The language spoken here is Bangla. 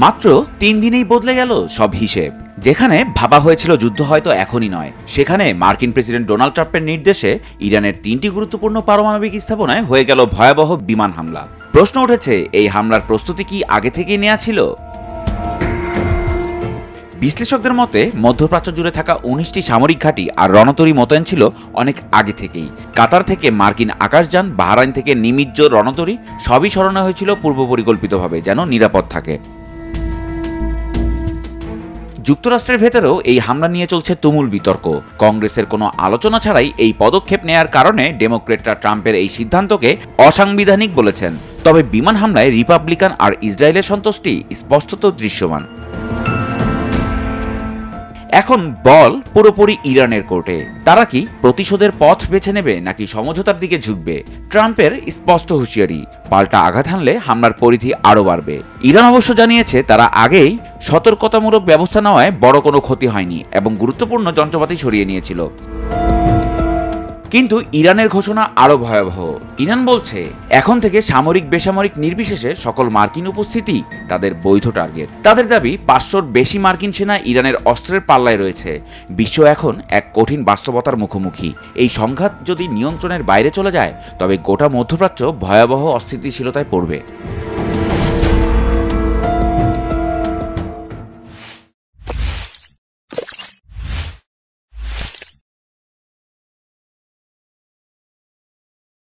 মাত্র ৩ দিনেই বদলে গেল সব হিসেব। যেখানে ভাবা হয়েছিল যুদ্ধ হয়তো এখনই নয়, সেখানে মার্কিন প্রেসিডেন্ট ডোনাল্ড ট্রাম্পের নির্দেশে ইরানের ৩টি গুরুত্বপূর্ণ পারমাণবিক স্থাপনায় হয়ে গেল ভয়াবহ বিমান হামলা। প্রশ্ন উঠেছে, এই হামলার প্রস্তুতি কি আগে থেকেই নেওয়া ছিল? বিশ্লেষকদের মতে মধ্যপ্রাচ্য জুড়ে থাকা ১৯টি সামরিক ঘাঁটি আর রণতরী মোতায়েন ছিল অনেক আগে থেকেই। কাতার থেকে মার্কিন আকাশযান, বাহরাইন থেকে নিমিজ্জ রণতরী সবই সরানো হয়েছিল পূর্ব পরিকল্পিতভাবে, যেন নিরাপদ থাকে। যুক্তরাষ্ট্রের ভেতরেও এই হামলা নিয়ে চলছে তুমুল বিতর্ক। কংগ্রেসের কোনো আলোচনা ছাড়াই এই পদক্ষেপ নেয়ার কারণে ডেমোক্রেটরা ট্রাম্পের এই সিদ্ধান্তকে অসাংবিধানিক বলেছেন। তবে বিমান হামলায় রিপাবলিকান আর ইসরায়েলের সন্তুষ্টি স্পষ্টত দৃশ্যমান। এখন বল পুরোপুরি ইরানের কোর্টে। তারা কি প্রতিশোধের পথ বেছে নেবে নাকি সমঝোতার দিকে ঝুঁকবে? ট্রাম্পের স্পষ্ট হুঁশিয়ারি, পাল্টা আঘাত হানলে হামলার পরিধি আরও বাড়বে। ইরান অবশ্য জানিয়েছে তারা আগেই সতর্কতামূলক ব্যবস্থা নেওয়ায় বড় কোনো ক্ষতি হয়নি এবং গুরুত্বপূর্ণ যন্ত্রপাতি সরিয়ে নিয়েছিল। কিন্তু ইরানের ঘোষণা আরও ভয়াবহ। ইরান বলছে এখন থেকে সামরিক বেসামরিক নির্বিশেষে সকল মার্কিন উপস্থিতি তাদের বৈধ টার্গেট। তাদের দাবি ৫০০র বেশি মার্কিন সেনা ইরানের অস্ত্রের পাল্লায় রয়েছে। বিশ্ব এখন এক কঠিন বাস্তবতার মুখোমুখি। এই সংঘাত যদি নিয়ন্ত্রণের বাইরে চলে যায় তবে গোটা মধ্যপ্রাচ্য ভয়াবহ অস্থিতিশীলতায় পড়বে।